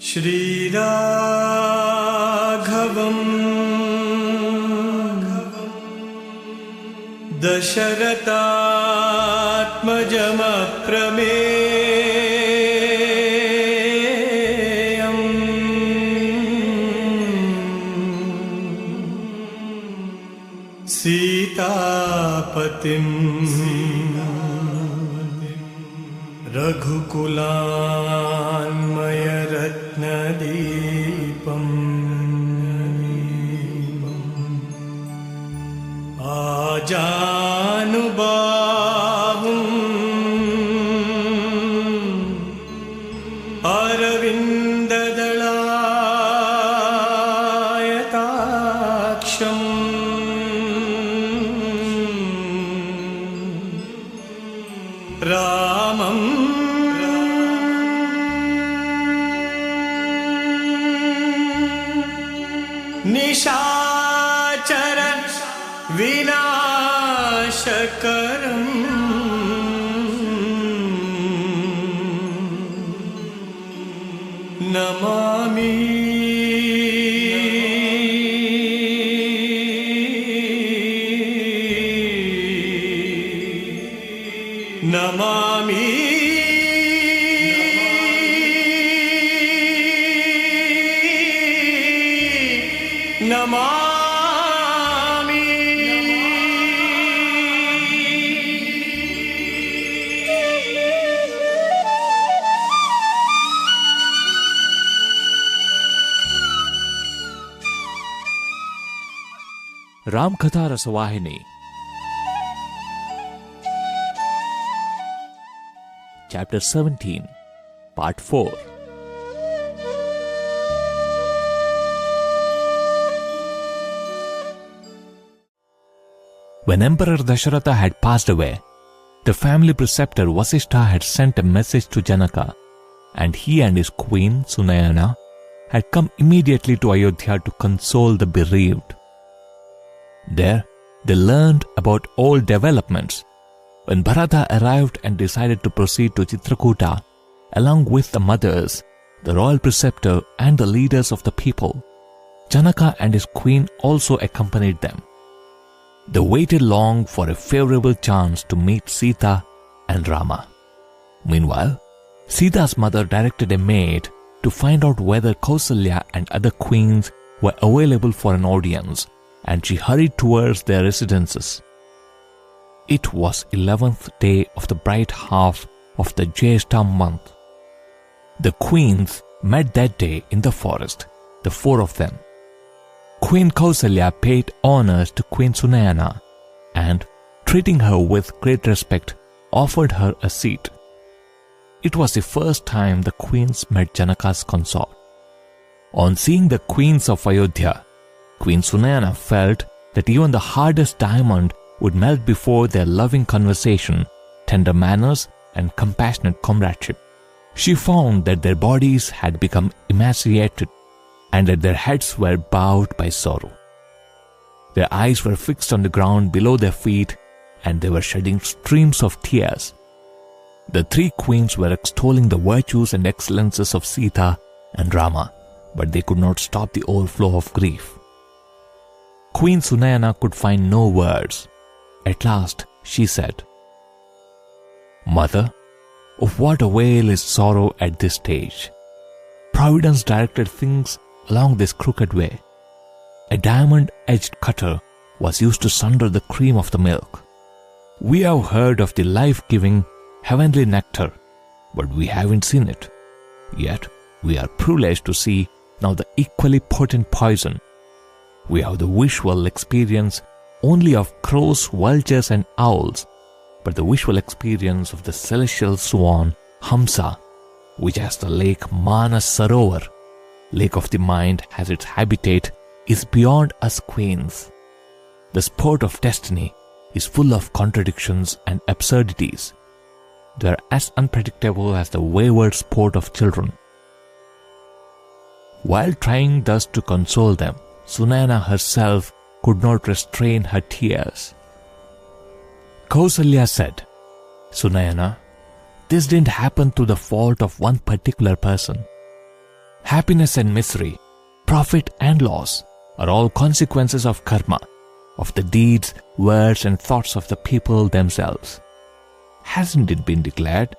श्रीराघवम् दशरथात्मजमप्रमेयम् सीतापतिम् रघुकुलान्मयरत्नदीपम् आजानुबाहुम् अरविन्ददलायताक्षम् रामम् निशाचर विनाशकरम् Namami Namami Namami Ramakatha Rasavahini. Chapter 17, Part 4. When Emperor Dasharatha had passed away, the family preceptor Vasishtha had sent a message to Janaka, and he and his queen Sunayana had come immediately to Ayodhya to console the bereaved. There, they learned about all developments. When Bharata arrived and decided to proceed to Chitrakuta, along with the mothers, the royal preceptor and the leaders of the people, Janaka and his queen also accompanied them. They waited long for a favorable chance to meet Sita and Rama. Meanwhile, Sita's mother directed a maid to find out whether Kausalya and other queens were available for an audience, and she hurried towards their residences. It was 11th day of the bright half of the Jyeshta month. The queens met that day in the forest, the four of them. Queen Kausalya paid honors to Queen Sunayana and, treating her with great respect, offered her a seat. It was the first time the queens met Janaka's consort. On seeing the queens of Ayodhya, Queen Sunayana felt that even the hardest diamond would melt before their loving conversation, tender manners, and compassionate comradeship. She found that their bodies had become emaciated and that their heads were bowed by sorrow. Their eyes were fixed on the ground below their feet, and they were shedding streams of tears. The three queens were extolling the virtues and excellences of Sita and Rama, but they could not stop the overflow of grief. Queen Sunayana could find no words. At last she said, "Mother, of what avail is sorrow at this stage? Providence directed things along this crooked way. A diamond-edged cutter was used to sunder the cream of the milk. We have heard of the life-giving, heavenly nectar, but we haven't seen it. Yet we are privileged to see now the equally potent poison. We have the visual experience only of crows, vultures and owls, but the visual experience of the celestial swan, Hamsa, which has the lake Manas Sarovar, lake of the mind, as its habitat, is beyond us queens. The sport of destiny is full of contradictions and absurdities. They are as unpredictable as the wayward sport of children." While trying thus to console them, Sunayana herself could not restrain her tears. Kausalya said, "Sunayana, this didn't happen through the fault of one particular person. Happiness and misery, profit and loss are all consequences of karma, of the deeds, words and thoughts of the people themselves. Hasn't it been declared,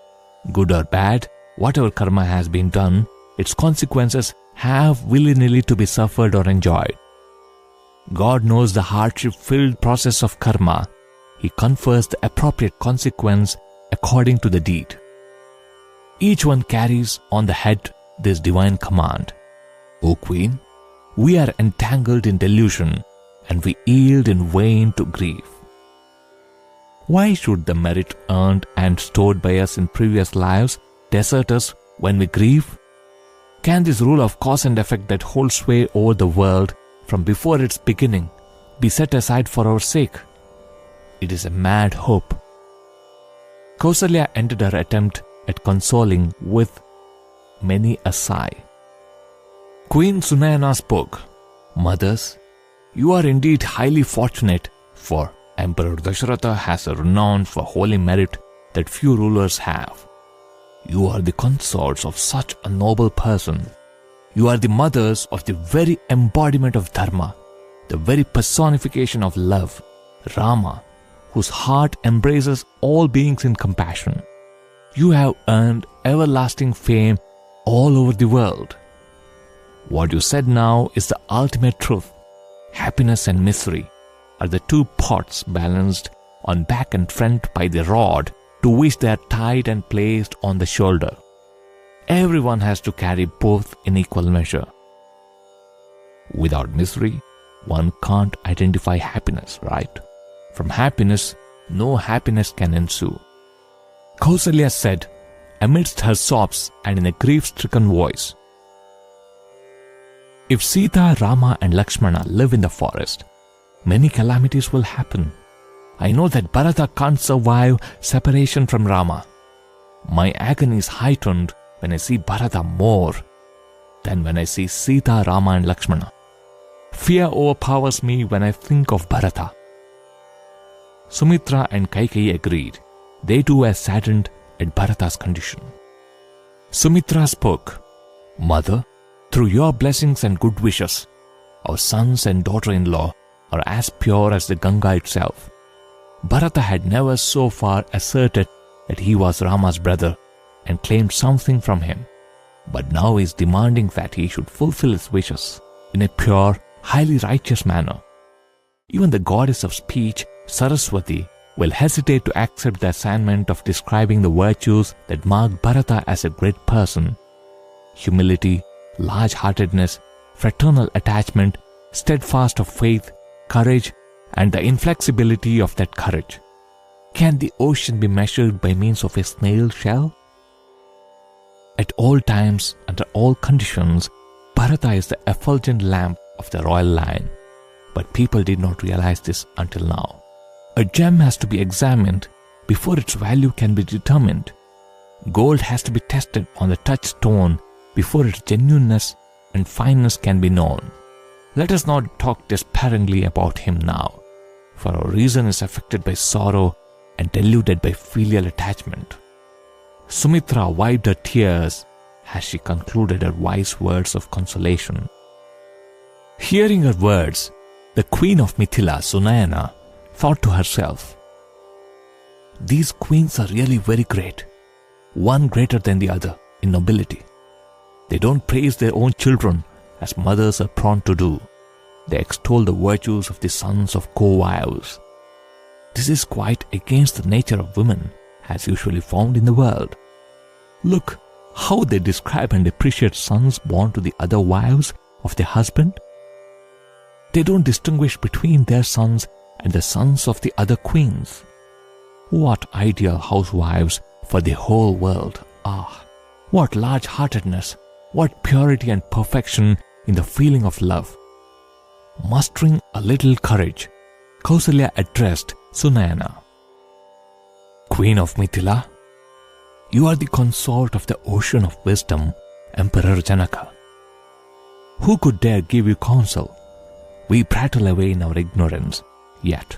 good or bad, whatever karma has been done, its consequences have willy-nilly to be suffered or enjoyed. God knows the hardship-filled process of karma. He confers the appropriate consequence according to the deed. Each one carries on the head this divine command. O Queen, we are entangled in delusion and we yield in vain to grief. Why should the merit earned and stored by us in previous lives desert us when we grieve? Can this rule of cause and effect that holds sway over the world from before its beginning be set aside for our sake? It is a mad hope. Kausalya ended her attempt at consoling with many a sigh. Queen Sunayana spoke, Mothers, you are indeed highly fortunate, for Emperor Dasharatha has a renown for holy merit that few rulers have. You are the consorts of such a noble person. You are the mothers of the very embodiment of Dharma, the very personification of love, Rama, whose heart embraces all beings in compassion. You have earned everlasting fame all over the world. What you said now is the ultimate truth. Happiness and misery are the two pots balanced on back and front by the rod to which they are tied and placed on the shoulder. Everyone has to carry both in equal measure. Without misery, one can't identify happiness, right? From happiness, no happiness can ensue. Kausalya said, amidst her sobs and in a grief-stricken voice, If Sita, Rama and Lakshmana live in the forest, many calamities will happen. I know that Bharata can't survive separation from Rama. My agony is heightened when I see Bharata more than when I see Sita, Rama and Lakshmana. Fear overpowers me when I think of Bharata. Sumitra and Kaikeyi agreed. They too were saddened at Bharata's condition. Sumitra spoke, Mother, through your blessings and good wishes, our sons and daughter-in-law are as pure as the Ganga itself. Bharata had never so far asserted that he was Rama's brother and claimed something from him, but now he is demanding that he should fulfill his wishes in a pure, highly righteous manner. Even the goddess of speech, Saraswati, will hesitate to accept the assignment of describing the virtues that mark Bharata as a great person. Humility, large-heartedness, fraternal attachment, steadfast of faith, courage, and the inflexibility of that courage. Can the ocean be measured by means of a snail shell? At all times, under all conditions, Bharata is the effulgent lamp of the royal line. But people did not realize this until now. A gem has to be examined before its value can be determined. Gold has to be tested on the touchstone before its genuineness and fineness can be known. Let us not talk despairingly about him now, for our reason is affected by sorrow and deluded by filial attachment. Sumitra wiped her tears as she concluded her wise words of consolation. Hearing her words, the queen of Mithila, Sunayana, thought to herself, These queens are really very great, one greater than the other in nobility. They don't praise their own children as mothers are prone to do. They extol the virtues of the sons of co-wives. This is quite against the nature of women as usually found in the world. Look how they describe and appreciate sons born to the other wives of their husband. They don't distinguish between their sons and the sons of the other queens. What ideal housewives for the whole world! Ah, what large-heartedness, what purity and perfection in the feeling of love! Mustering a little courage, Kausalya addressed Sunayana. Queen of Mithila, you are the consort of the ocean of wisdom, Emperor Janaka. Who could dare give you counsel? We prattle away in our ignorance, yet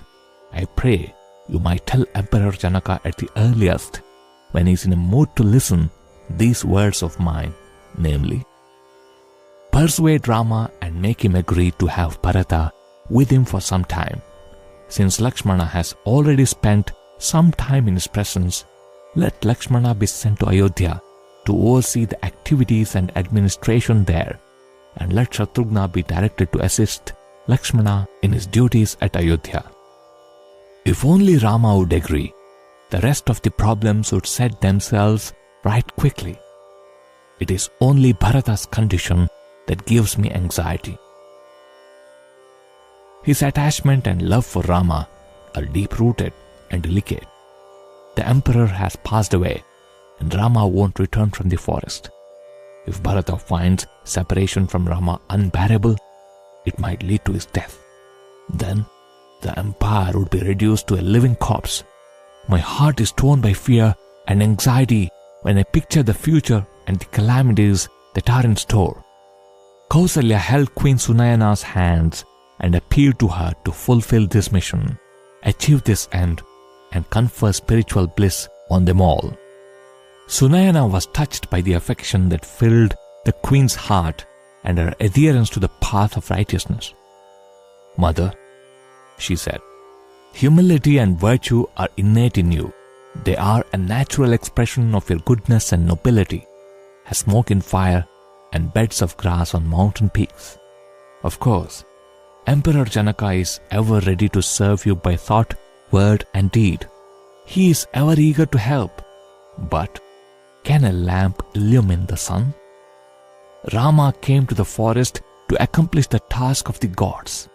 I pray you might tell Emperor Janaka at the earliest, when he is in a mood to listen, these words of mine, namely, persuade Rama and make him agree to have Bharata with him for some time. Since Lakshmana has already spent some time in his presence, let Lakshmana be sent to Ayodhya to oversee the activities and administration there, and let Shatrughna be directed to assist Lakshmana in his duties at Ayodhya. If only Rama would agree, the rest of the problems would set themselves right quickly. It is only Bharata's condition that gives me anxiety. His attachment and love for Rama are deep-rooted and delicate. The emperor has passed away, and Rama won't return from the forest. If Bharata finds separation from Rama unbearable, it might lead to his death. Then the empire would be reduced to a living corpse. My heart is torn by fear and anxiety when I picture the future and the calamities that are in store. Kausalya held Queen Sunayana's hands and appealed to her to fulfill this mission, achieve this end, and confer spiritual bliss on them all. Sunayana was touched by the affection that filled the queen's heart and her adherence to the path of righteousness. "Mother," she said, "humility and virtue are innate in you. They are a natural expression of your goodness and nobility, as smoke in fire and beds of grass on mountain peaks. Of course, Emperor Janaka is ever ready to serve you by thought, word and deed. He is ever eager to help. But can a lamp illumine the sun? Rama came to the forest to accomplish the task of the gods.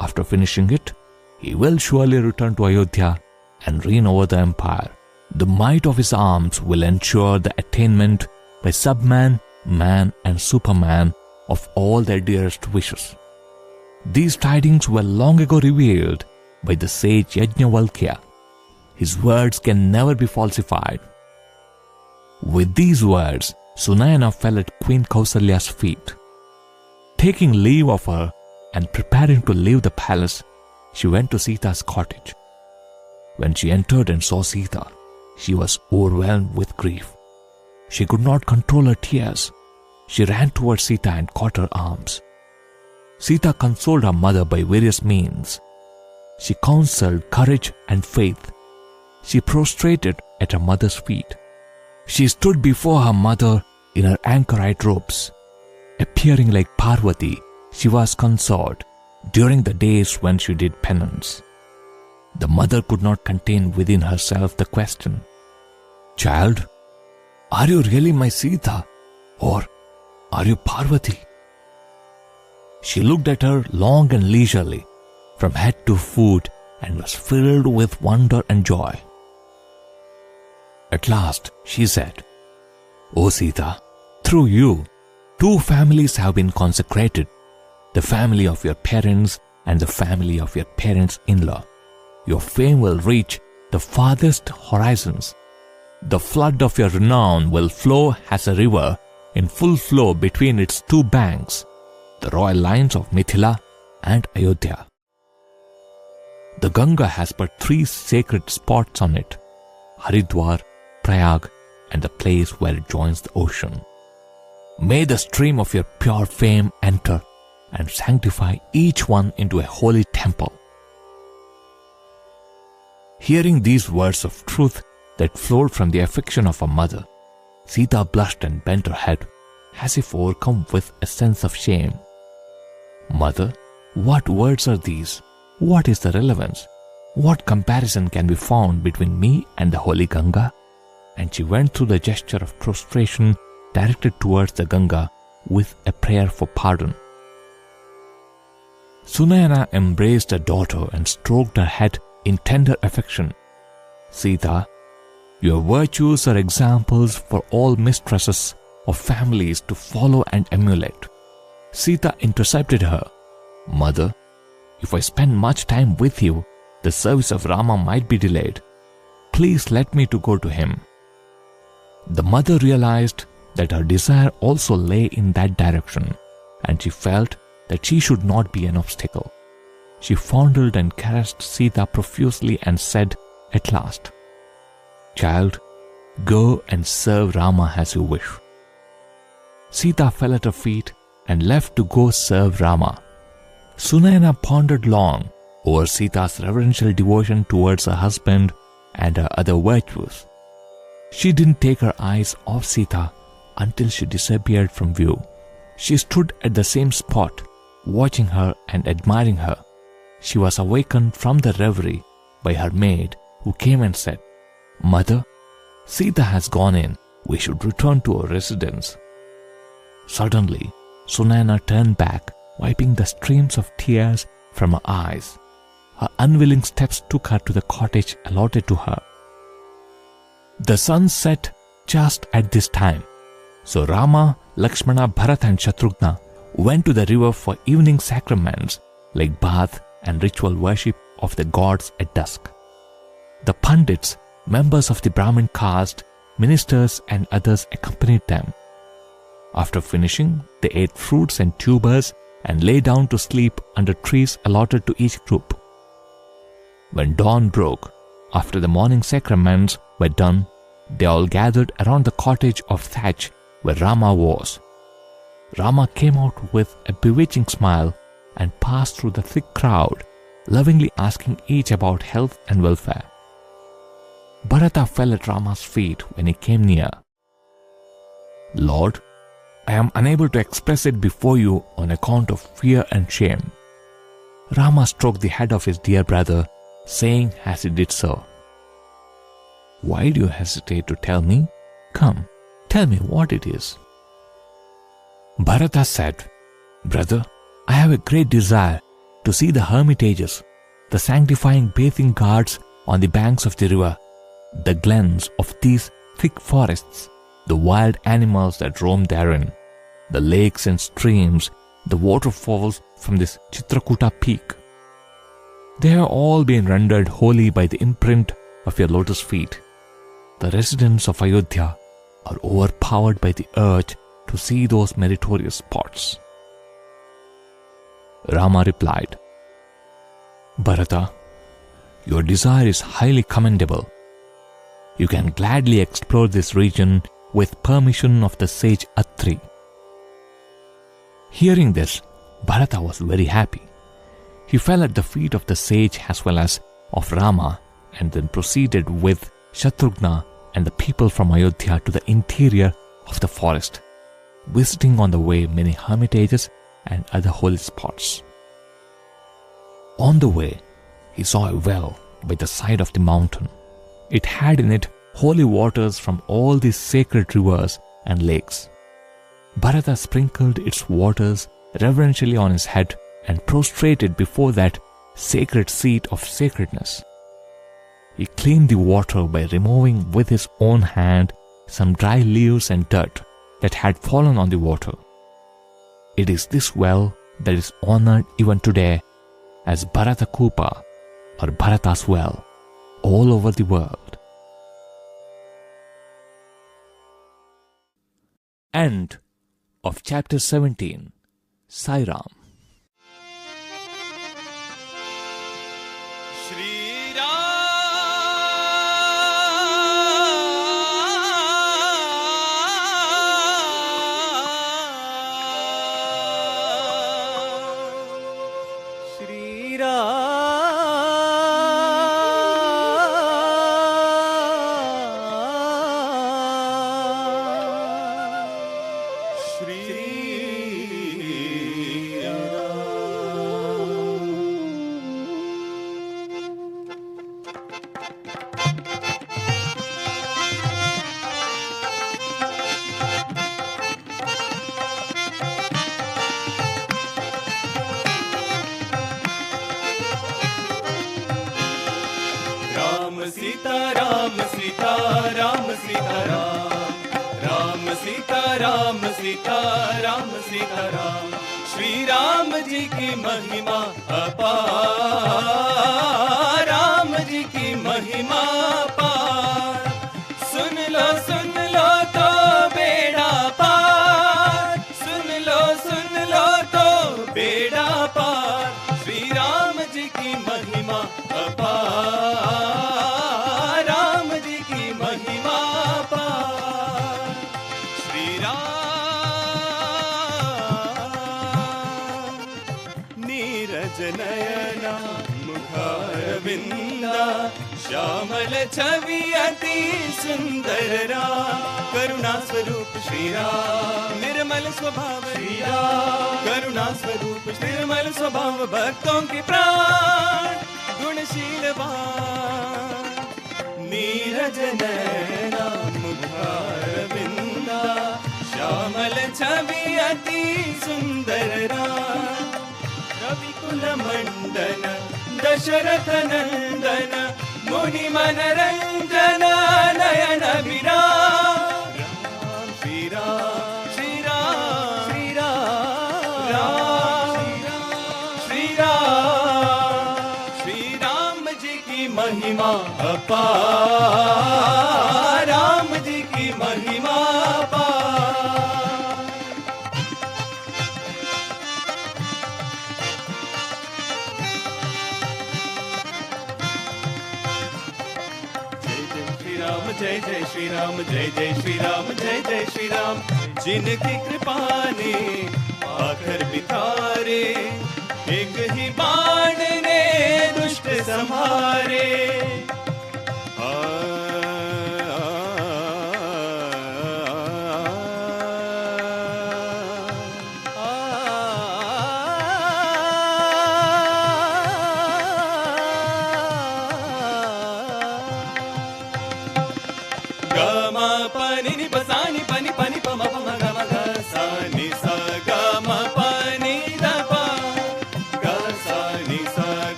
After finishing it, he will surely return to Ayodhya and reign over the empire. The might of his arms will ensure the attainment by Subman, Man and Superman of all their dearest wishes. These tidings were long ago revealed by the sage Yajnavalkya. His words can never be falsified." With these words, Sunayana fell at Queen Kausalya's feet. Taking leave of her and preparing to leave the palace, she went to Sita's cottage. When she entered and saw Sita, she was overwhelmed with grief. She could not control her tears. She ran towards Sita and caught her arms. Sita consoled her mother by various means. She counseled courage and faith. She prostrated at her mother's feet. She stood before her mother in her anchorite robes. Appearing like Parvati, she was consoled during the days when she did penance. The mother could not contain within herself the question, "Child, are you really my Sita, or are you Parvati?" She looked at her long and leisurely, from head to foot, and was filled with wonder and joy. At last, she said, "O Sita, through you, two families have been consecrated, the family of your parents and the family of your parents-in-law. Your fame will reach the farthest horizons. The flood of your renown will flow as a river in full flow between its two banks, the royal lines of Mithila and Ayodhya. The Ganga has but three sacred spots on it, Haridwar, Prayag, and the place where it joins the ocean. May the stream of your pure fame enter and sanctify each one into a holy temple." Hearing these words of truth that flowed from the affection of her mother, Sita blushed and bent her head, as if overcome with a sense of shame. "Mother, what words are these? What is the relevance? What comparison can be found between me and the holy Ganga?" And she went through the gesture of prostration directed towards the Ganga with a prayer for pardon. Sunayana embraced her daughter and stroked her head in tender affection. "Sita, your virtues are examples for all mistresses of families to follow and emulate." Sita intercepted her. "Mother, if I spend much time with you, the service of Rama might be delayed. Please let me to go to him." The mother realized that her desire also lay in that direction, and she felt that she should not be an obstacle. She fondled and caressed Sita profusely and said at last, "Child, go and serve Rama as you wish." Sita fell at her feet and left to go serve Rama. Sunayana pondered long over Sita's reverential devotion towards her husband and her other virtues. She didn't take her eyes off Sita until she disappeared from view. She stood at the same spot, watching her and admiring her. She was awakened from the reverie by her maid, who came and said, "Mother, Sita has gone in. We should return to our residence." Suddenly, Sunayana turned back, wiping the streams of tears from her eyes. Her unwilling steps took her to the cottage allotted to her. The sun set just at this time, so Rama, Lakshmana, Bharata and Shatrughna went to the river for evening sacraments like bath and ritual worship of the gods at dusk. The Pandits, members of the Brahmin caste, ministers and others accompanied them. After finishing, they ate fruits and tubers and lay down to sleep under trees allotted to each group. When dawn broke, after the morning sacraments were done, they all gathered around the cottage of thatch where Rama was. Rama came out with a bewitching smile and passed through the thick crowd, lovingly asking each about health and welfare. Bharata fell at Rama's feet when he came near. "Lord, I am unable to express it before you on account of fear and shame." Rama stroked the head of his dear brother, saying as he did so, "Why do you hesitate to tell me? Come, tell me what it is." Bharata said, "Brother, I have a great desire to see the hermitages, the sanctifying bathing ghats on the banks of the river, the glens of these thick forests, the wild animals that roam therein, the lakes and streams, the waterfalls from this Chitrakuta peak. They have all been rendered holy by the imprint of your lotus feet. The residents of Ayodhya are overpowered by the urge to see those meritorious spots." Rama replied, "Bharata, your desire is highly commendable. You can gladly explore this region with permission of the sage Atri." Hearing this, Bharata was very happy. He fell at the feet of the sage as well as of Rama and then proceeded with Shatrughna and the people from Ayodhya to the interior of the forest, visiting on the way many hermitages and other holy spots. On the way, he saw a well by the side of the mountain. It had in it holy waters from all these sacred rivers and lakes. Bharata sprinkled its waters reverentially on his head and prostrated before that sacred seat of sacredness. He cleaned the water by removing with his own hand some dry leaves and dirt that had fallen on the water. It is this well that is honored even today as Bharata Kupa or Bharata's well all over the world. End of chapter 17. Sai Ram. Shri Sita Ram Sita Ram Sita Ram Ram Sita Ram Sita Ram Sita Ram Shri Ram ji ki महिमा अपार राम जी की महिमा अपार सुन लो तो बेड़ा पार सुन लो तो बेड़ा पार श्री राम जी की महिमा अपार राम जी की महिमा अपार श्री राम श्यामल छवि अति सुंदर राम, करुणा स्वरूप श्री राम, निर्मल स्वभाव श्री राम, करुणा स्वरूप निर्मल स्वभाव, भक्तों के प्राण गुणशीलवान, नीरज नैना मुखारविंदा, श्यामल छवि अति सुंदर राम, रविकुल मंडन दशरथ नंदन, मुनि मनरंजन नयन विराम, राम श्री राम श्री राम श्री राम राम श्री राम, श्री राम जी की महिमा अपार, राम जी की महिमा अपार। जय जय श्री राम, जय जय श्री राम, जय जय श्री राम, जिनकी कृपा ने आखर बितारे, एक ही बाण ने दुष्ट संहारे।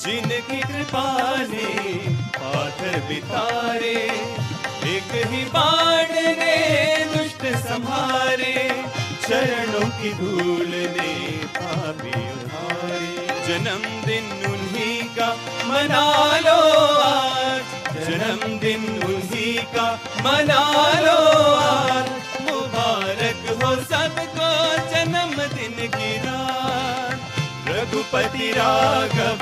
जिनकी कृपा ने पाथर बितारे, एक ही बाण ने दुष्ट संहारे, चरणों की धूल ने पापी उधारे, जन्मदिन उन्हीं का मना लो आज, जन्मदिन उन्हीं का मना लो आज, मुबारक हो सबको जन्मदिन की रात, रघुपति राघव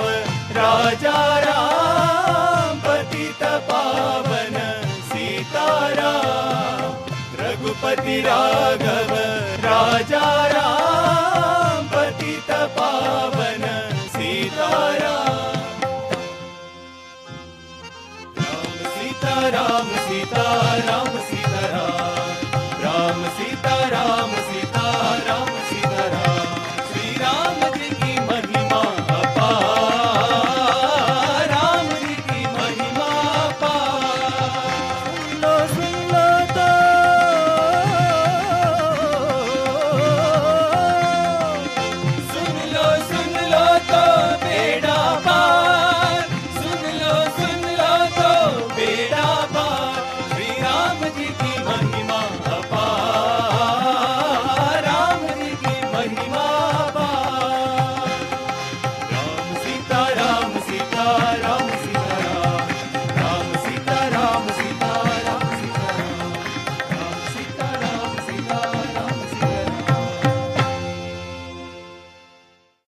राजा राम, पतित पावन सीताराम, रघुपति राघव राजा